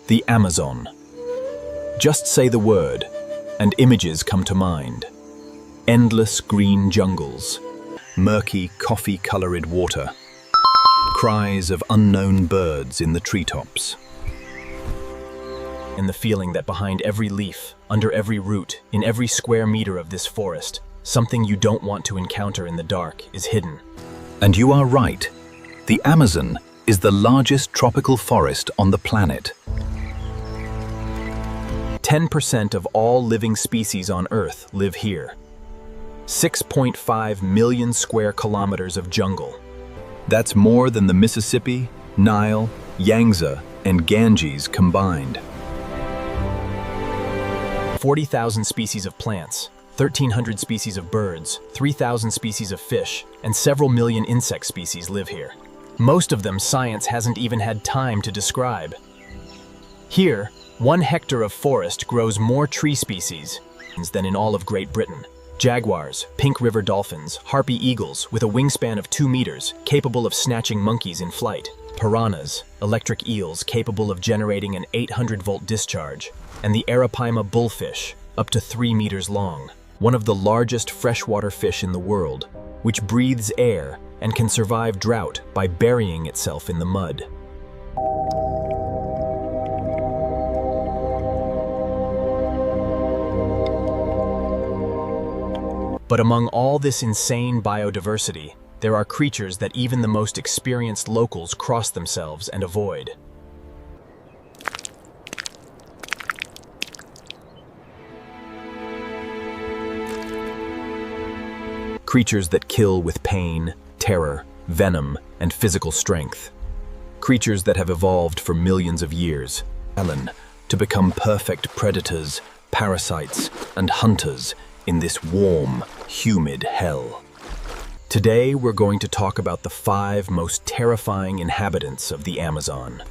The Amazon. Just say the word, and images come to mind. Endless green jungles, murky coffee-colored water, cries of unknown birds in the treetops. And the feeling that behind every leaf, under every root, in every square meter of this forest, something you don't want to encounter in the dark is hidden. And you are right. The Amazon is the largest tropical forest on the planet. 10% of all living species on Earth live here. 6.5 million square kilometers of jungle. That's more than the Mississippi, Nile, Yangtze, and Ganges combined. 40,000 species of plants, 1,300 species of birds, 3,000 species of fish, and several million insect species live here. Most of them science hasn't even had time to describe. Here, 1 hectare of forest grows more tree species than in all of Great Britain. Jaguars, pink river dolphins, harpy eagles with a wingspan of 2 meters, capable of snatching monkeys in flight, piranhas, electric eels capable of generating an 800-volt discharge, and the arapaima bullfish, up to 3 meters long, one of the largest freshwater fish in the world, which breathes air and can survive drought by burying itself in the mud. But among all this insane biodiversity, there are creatures that even the most experienced locals cross themselves and avoid. Creatures that kill with pain, terror, venom, and physical strength. Creatures that have evolved for millions of years, to become perfect predators, parasites, and hunters in this warm, humid hell. Today, we're going to talk about the 5 most terrifying inhabitants of the Amazon.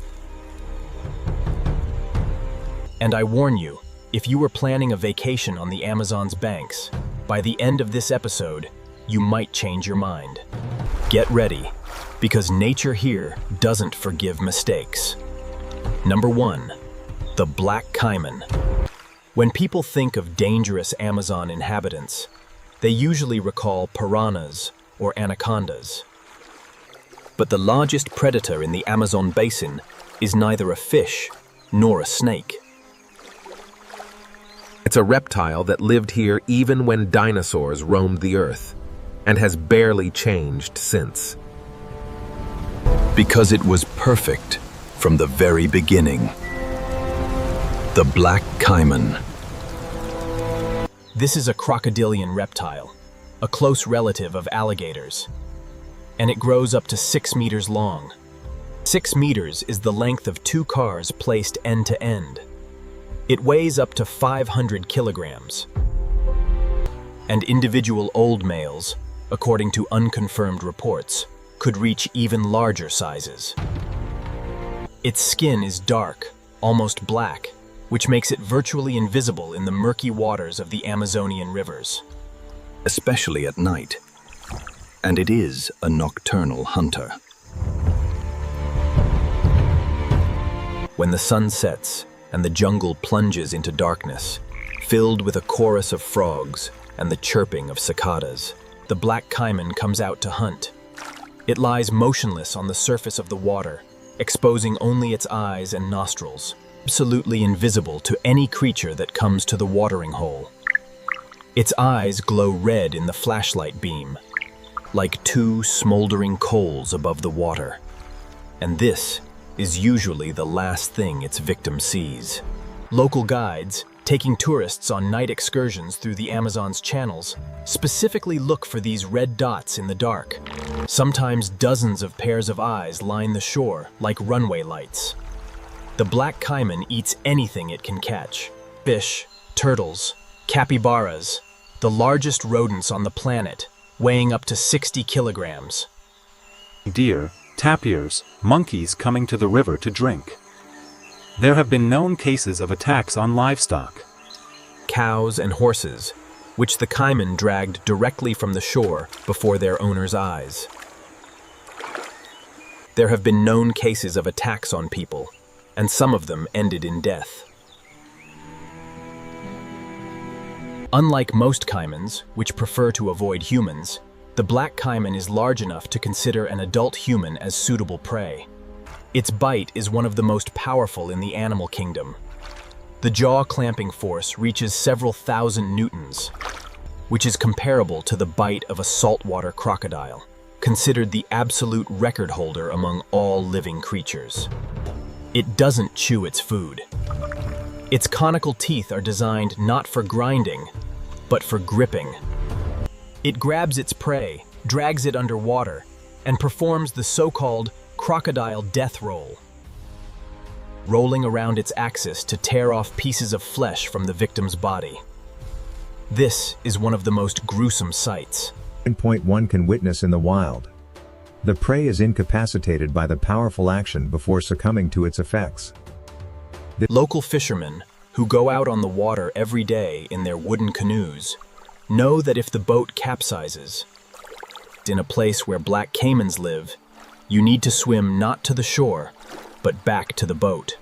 And I warn you, if you were planning a vacation on the Amazon's banks, by the end of this episode, you might change your mind. Get ready, because nature here doesn't forgive mistakes. Number 1, the black caiman. When people think of dangerous Amazon inhabitants, they usually recall piranhas or anacondas. But the largest predator in the Amazon basin is neither a fish nor a snake. It's a reptile that lived here even when dinosaurs roamed the earth, and has barely changed since. Because it was perfect from the very beginning. The black caiman. This is a crocodilian reptile, a close relative of alligators, and it grows up to 6 meters long. 6 meters is the length of 2 cars placed end to end. It weighs up to 500 kilograms. And individual old males, according to unconfirmed reports, could reach even larger sizes. Its skin is dark, almost black, which makes it virtually invisible in the murky waters of the Amazonian rivers. Especially at night. And it is a nocturnal hunter. When the sun sets and the jungle plunges into darkness, filled with a chorus of frogs and the chirping of cicadas, the black caiman comes out to hunt. It lies motionless on the surface of the water, exposing only its eyes and nostrils, absolutely invisible to any creature that comes to the watering hole. Its eyes glow red in the flashlight beam, like 2 smoldering coals above the water. And this is usually the last thing its victim sees. Local guides, taking tourists on night excursions through the Amazon's channels, specifically look for these red dots in the dark. Sometimes dozens of pairs of eyes line the shore like runway lights. The black caiman eats anything it can catch. Fish, turtles, capybaras, the largest rodents on the planet, weighing up to 60 kilograms. Deer, tapirs, monkeys coming to the river to drink. There have been known cases of attacks on livestock. Cows and horses, which the caiman dragged directly from the shore before their owner's eyes. There have been known cases of attacks on people, and some of them ended in death. Unlike most caimans, which prefer to avoid humans, the black caiman is large enough to consider an adult human as suitable prey. Its bite is one of the most powerful in the animal kingdom. The jaw-clamping force reaches several thousand newtons, which is comparable to the bite of a saltwater crocodile, considered the absolute record holder among all living creatures. It doesn't chew its food. Its conical teeth are designed not for grinding, but for gripping. It grabs its prey, drags it underwater, and performs the so-called crocodile death roll, rolling around its axis to tear off pieces of flesh from the victim's body. This is one of the most gruesome sights. One can witness in the wild. The prey is incapacitated by the powerful action before succumbing to its effects. Local fishermen, who go out on the water every day in their wooden canoes, know that if the boat capsizes in a place where black caimans live, you need to swim not to the shore, but back to the boat.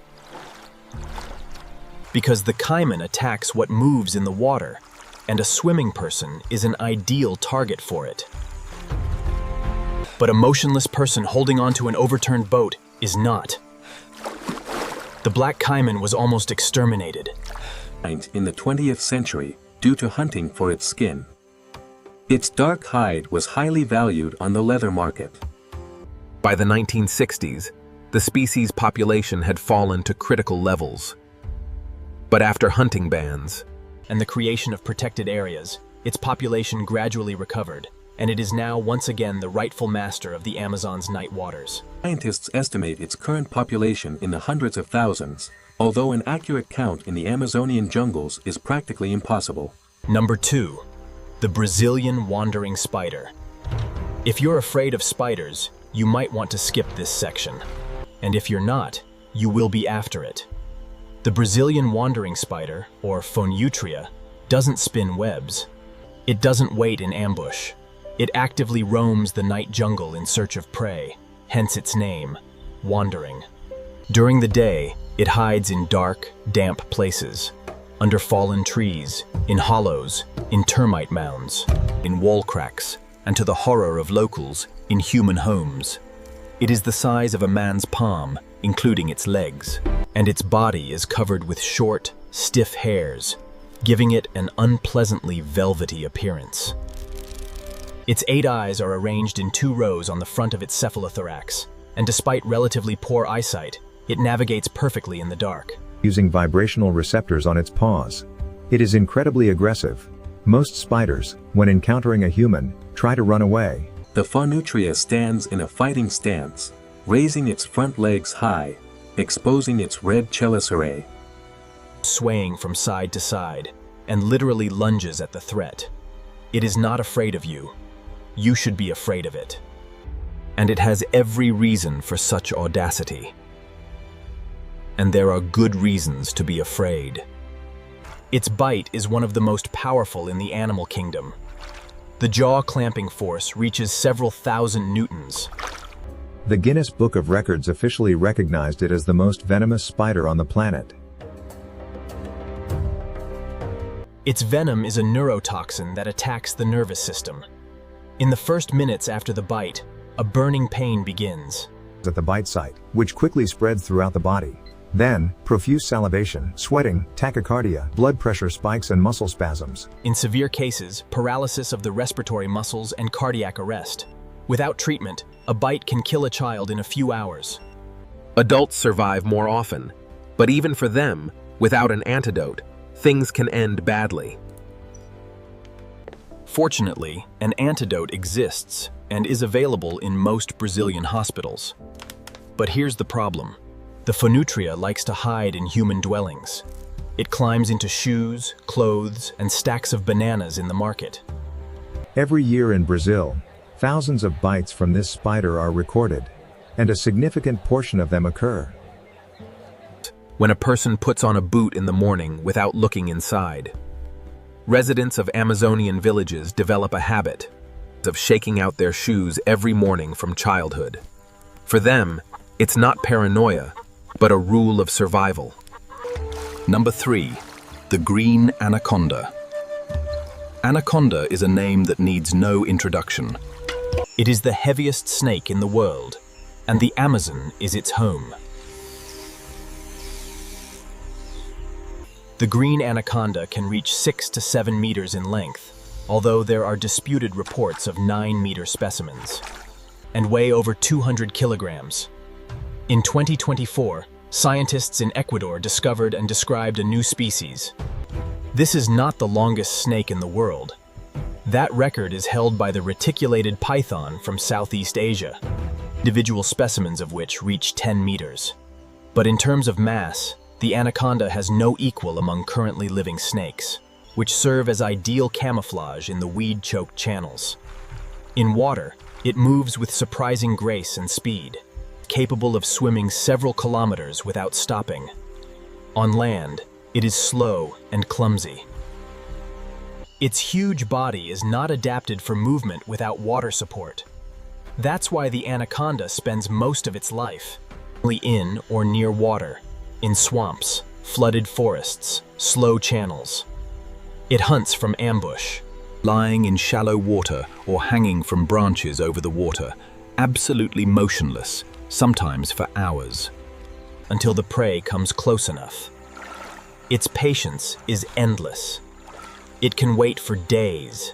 Because the caiman attacks what moves in the water, and a swimming person is an ideal target for it. But a motionless person holding onto an overturned boat is not. The black caiman was almost exterminated in the 20th century due to hunting for its skin. Its dark hide was highly valued on the leather market. By the 1960s, the species' population had fallen to critical levels. But after hunting bans and the creation of protected areas, its population gradually recovered, and it is now once again the rightful master of the Amazon's night waters. Scientists estimate its current population in the hundreds of thousands, although an accurate count in the Amazonian jungles is practically impossible. Number 2. The Brazilian wandering spider. If you're afraid of spiders, you might want to skip this section. And if you're not, you will be after it. The Brazilian wandering spider, or Phoneutria, doesn't spin webs. It doesn't wait in ambush. It actively roams the night jungle in search of prey, hence its name, wandering. During the day, it hides in dark, damp places, under fallen trees, in hollows, in termite mounds, in wall cracks, and to the horror of locals, in human homes. It is the size of a man's palm, including its legs, and its body is covered with short, stiff hairs, giving it an unpleasantly velvety appearance. Its 8 eyes are arranged in 2 rows on the front of its cephalothorax, and despite relatively poor eyesight, it navigates perfectly in the dark. Using vibrational receptors on its paws. It is incredibly aggressive. Most spiders, when encountering a human, try to run away. The Phoneutria stands in a fighting stance, raising its front legs high, exposing its red chelicerae, swaying from side to side, and literally lunges at the threat. It is not afraid of you. You should be afraid of it. And it has every reason for such audacity. And there are good reasons to be afraid. Its bite is one of the most powerful in the animal kingdom. The jaw-clamping force reaches several thousand newtons. The Guinness Book of Records officially recognized it as the most venomous spider on the planet. Its venom is a neurotoxin that attacks the nervous system. In the first minutes after the bite, a burning pain begins at the bite site, which quickly spreads throughout the body. Then, profuse salivation, sweating, tachycardia, blood pressure spikes and muscle spasms. In severe cases, paralysis of the respiratory muscles and cardiac arrest. Without treatment, a bite can kill a child in a few hours. Adults survive more often, but even for them, without an antidote, things can end badly. Fortunately, an antidote exists and is available in most Brazilian hospitals. But here's the problem. The Phoneutria likes to hide in human dwellings. It climbs into shoes, clothes, and stacks of bananas in the market. Every year in Brazil, thousands of bites from this spider are recorded, and a significant portion of them occur when a person puts on a boot in the morning without looking inside. Residents of Amazonian villages develop a habit of shaking out their shoes every morning from childhood. For them, it's not paranoia, but a rule of survival. Number 3. The green anaconda. Anaconda is a name that needs no introduction. It is the heaviest snake in the world, and the Amazon is its home. The green anaconda can reach 6 to 7 meters in length, although there are disputed reports of 9-meter specimens, and weigh over 200 kilograms. In 2024, scientists in Ecuador discovered and described a new species. This is not the longest snake in the world. That record is held by the reticulated python from Southeast Asia, individual specimens of which reach 10 meters. But in terms of mass, the anaconda has no equal among currently living snakes, which serve as ideal camouflage in the weed-choked channels. In water, it moves with surprising grace and speed, capable of swimming several kilometers without stopping. On land, it is slow and clumsy. Its huge body is not adapted for movement without water support. That's why the anaconda spends most of its life in or near water, in swamps, flooded forests, slow channels. It hunts from ambush, Lying in shallow water or hanging from branches over the water, absolutely motionless, sometimes for hours. until the prey comes close enough. Its patience is endless. It can wait for days.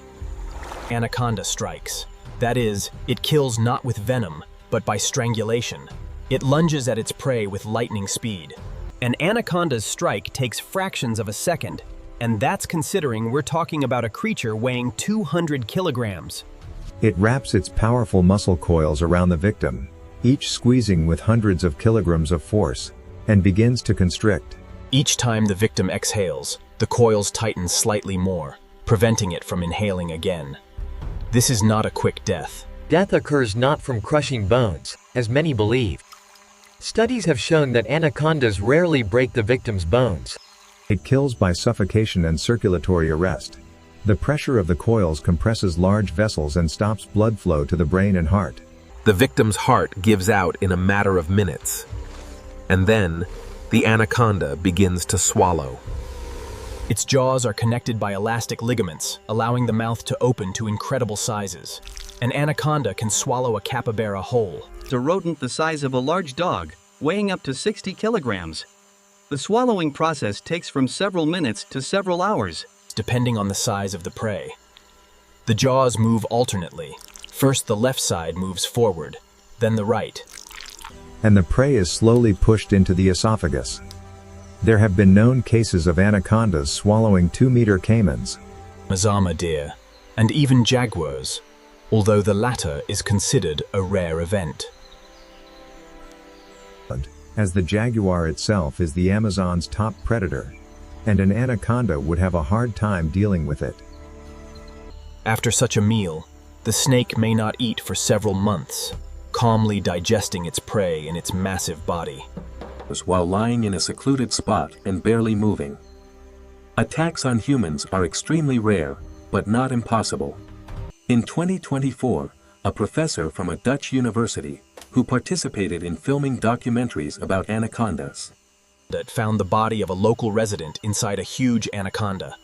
Anaconda strikes. That is, it kills not with venom, but by strangulation. It lunges at its prey with lightning speed. An anaconda's strike takes fractions of a second, and that's considering we're talking about a creature weighing 200 kilograms. It wraps its powerful muscle coils around the victim, each squeezing with hundreds of kilograms of force, and begins to constrict. Each time the victim exhales, the coils tighten slightly more, preventing it from inhaling again. This is not a quick death. Death occurs not from crushing bones, as many believe. Studies have shown that anacondas rarely break the victim's bones. It kills by suffocation and circulatory arrest. The pressure of the coils compresses large vessels and stops blood flow to the brain and heart. The victim's heart gives out in a matter of minutes. And then, the anaconda begins to swallow. Its jaws are connected by elastic ligaments, allowing the mouth to open to incredible sizes. An anaconda can swallow a capybara whole. It's a rodent the size of a large dog, weighing up to 60 kilograms. The swallowing process takes from several minutes to several hours, depending on the size of the prey. The jaws move alternately. First the left side moves forward, then the right. And the prey is slowly pushed into the esophagus. There have been known cases of anacondas swallowing 2-meter caimans, Mazama deer, and even jaguars, although the latter is considered a rare event. as the jaguar itself is the Amazon's top predator, and an anaconda would have a hard time dealing with it. After such a meal, the snake may not eat for several months, calmly digesting its prey in its massive body. While lying in a secluded spot and barely moving. Attacks on humans are extremely rare, but not impossible. In 2024, a professor from a Dutch university, who participated in filming documentaries about anacondas, that found the body of a local resident inside a huge anaconda.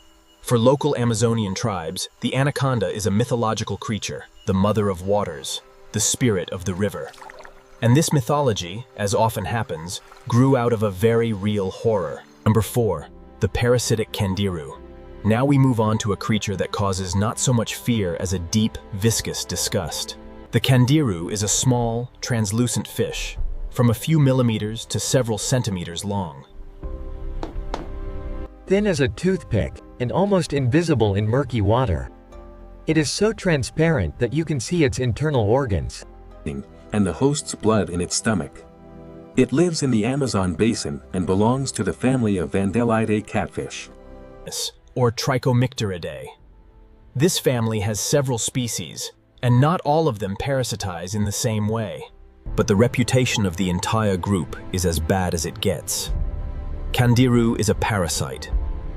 For local Amazonian tribes, the anaconda is a mythological creature, the mother of waters, the spirit of the river. And this mythology, as often happens, grew out of a very real horror. Number 4, the parasitic candiru. Now we move on to a creature that causes not so much fear as a deep, viscous disgust. The candiru is a small, translucent fish, from a few millimeters to several centimeters long. Thin as a toothpick, and almost invisible in murky water. It is so transparent that you can see its internal organs, and the host's blood in its stomach. It lives in the Amazon basin and belongs to the family of Vandelidae catfish, or Trichomicteridae. This family has several species, and not all of them parasitize in the same way. But the reputation of the entire group is as bad as it gets. Candiru is a parasite,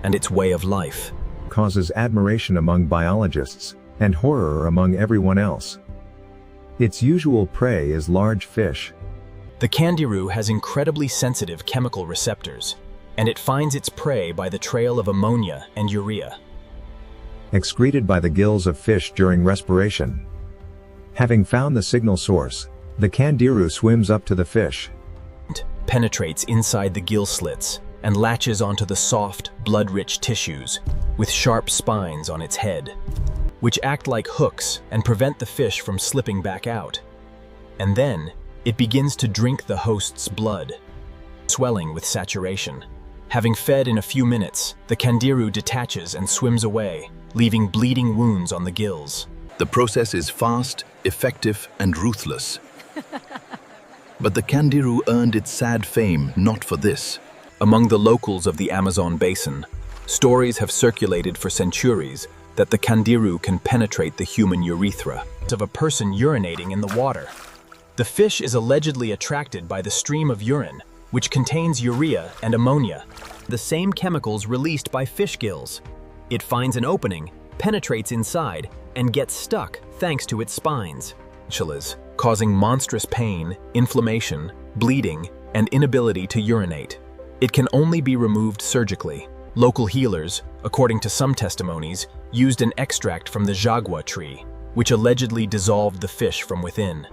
and its way of life causes admiration among biologists, and horror among everyone else. Its usual prey is large fish. The candiru has incredibly sensitive chemical receptors, and it finds its prey by the trail of ammonia and urea, excreted by the gills of fish during respiration. Having found the signal source, the candiru swims up to the fish, penetrates inside the gill slits, and latches onto the soft, blood-rich tissues with sharp spines on its head, which act like hooks and prevent the fish from slipping back out. And then, it begins to drink the host's blood, swelling with saturation. Having fed in a few minutes, the candiru detaches and swims away, leaving bleeding wounds on the gills. The process is fast, effective, and ruthless. But the candiru earned its sad fame not for this. Among the locals of the Amazon basin, stories have circulated for centuries that the candiru can penetrate the human urethra. Of a person urinating in the water. The fish is allegedly attracted by the stream of urine, which contains urea and ammonia, the same chemicals released by fish gills. It finds an opening, penetrates inside, and gets stuck thanks to its spines, causing monstrous pain, inflammation, bleeding, and inability to urinate. It can only be removed surgically. Local healers, according to some testimonies, used an extract from the jagua tree, which allegedly dissolved the fish from within.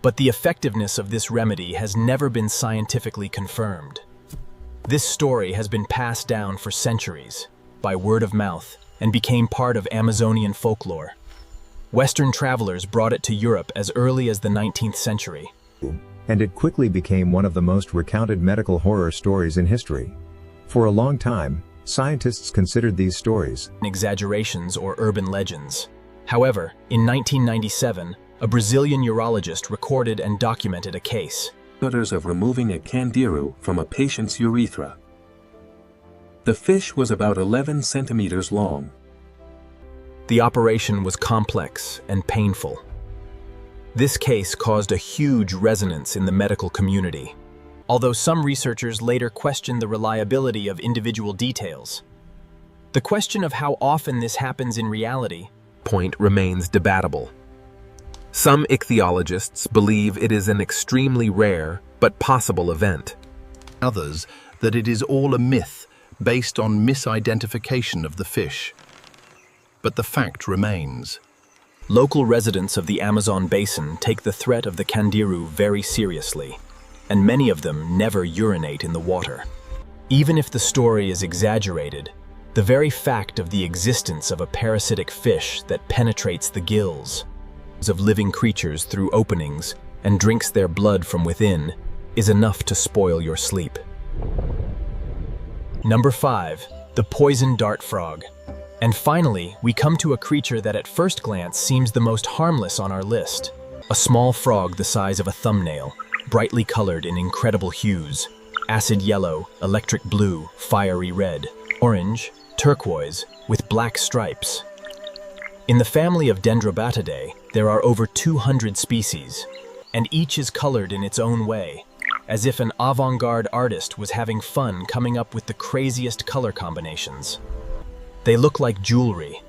But the effectiveness of this remedy has never been scientifically confirmed. This story has been passed down for centuries, by word of mouth, and became part of Amazonian folklore. Western travelers brought it to Europe as early as the 19th century. and it quickly became one of the most recounted medical horror stories in history. For a long time, scientists considered these stories exaggerations or urban legends. However, in 1997, a Brazilian urologist recorded and documented a case of removing a candiru from a patient's urethra. The fish was about 11 centimeters long. The operation was complex and painful. This case caused a huge resonance in the medical community, although some researchers later questioned the reliability of individual details. The question of how often this happens in reality remains debatable. Some ichthyologists believe it is an extremely rare but possible event. Others that it is all a myth based on misidentification of the fish. But the fact remains. Local residents of the Amazon basin take the threat of the candiru very seriously, and many of them never urinate in the water. Even if the story is exaggerated, the very fact of the existence of a parasitic fish that penetrates the gills of living creatures through openings and drinks their blood from within is enough to spoil your sleep. Number 5. The poison dart frog. And finally, we come to a creature that at first glance seems the most harmless on our list. A small frog the size of a thumbnail, brightly colored in incredible hues: acid yellow, electric blue, fiery red, orange, turquoise, with black stripes. In the family of Dendrobatidae, there are over 200 species, and each is colored in its own way, as if an avant-garde artist was having fun coming up with the craziest color combinations. They look like jewelry,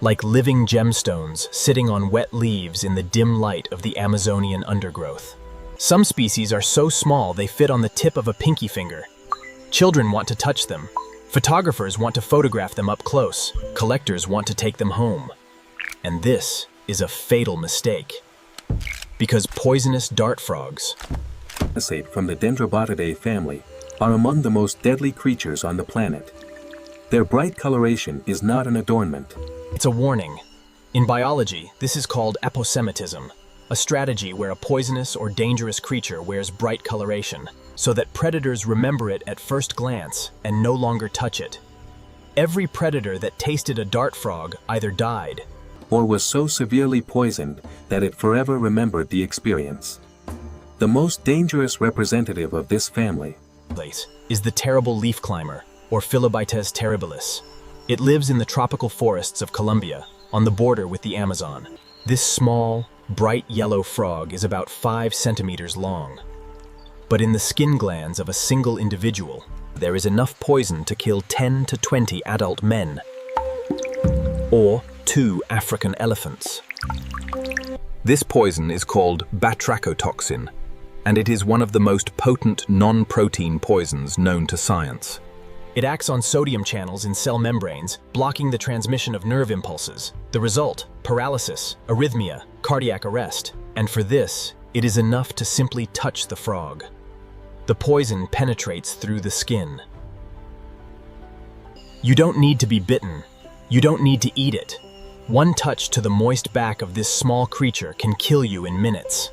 like living gemstones sitting on wet leaves in the dim light of the Amazonian undergrowth. Some species are so small they fit on the tip of a pinky finger. Children want to touch them. Photographers want to photograph them up close. Collectors want to take them home. And this is a fatal mistake, because poisonous dart frogs From the Dendrobatidae family are among the most deadly creatures on the planet. Their bright coloration is not an adornment. It's a warning. In biology, this is called aposematism, a strategy where a poisonous or dangerous creature wears bright coloration, so that predators remember it at first glance and no longer touch it. Every predator that tasted a dart frog either died or was so severely poisoned that it forever remembered the experience. The most dangerous representative of this family is the terrible leaf climber, or Philobites terribilis. It lives in the tropical forests of Colombia, on the border with the Amazon. This small, bright yellow frog is about 5 centimeters long. But in the skin glands of a single individual, there is enough poison to kill 10 to 20 adult men, or 2 African elephants. This poison is called batrachotoxin, and it is one of the most potent non-protein poisons known to science. It acts on sodium channels in cell membranes, blocking the transmission of nerve impulses. The result: paralysis, arrhythmia, cardiac arrest. And for this, it is enough to simply touch the frog. The poison penetrates through the skin. You don't need to be bitten. You don't need to eat it. One touch to the moist back of this small creature can kill you in minutes.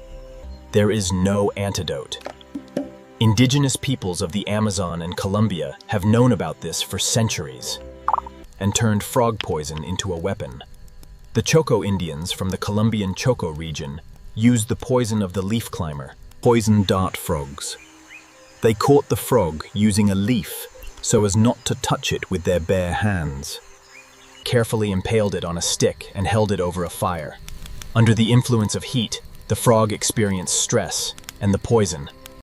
There is no antidote. Indigenous peoples of the Amazon and Colombia have known about this for centuries and turned frog poison into a weapon. The Choco Indians from the Colombian Choco region used the poison of the leaf climber, Poison dart frogs. They caught the frog using a leaf so as not to touch it with their bare hands. carefully impaled it on a stick and held it over a fire. Under the influence of heat, the frog experienced stress, and the poison,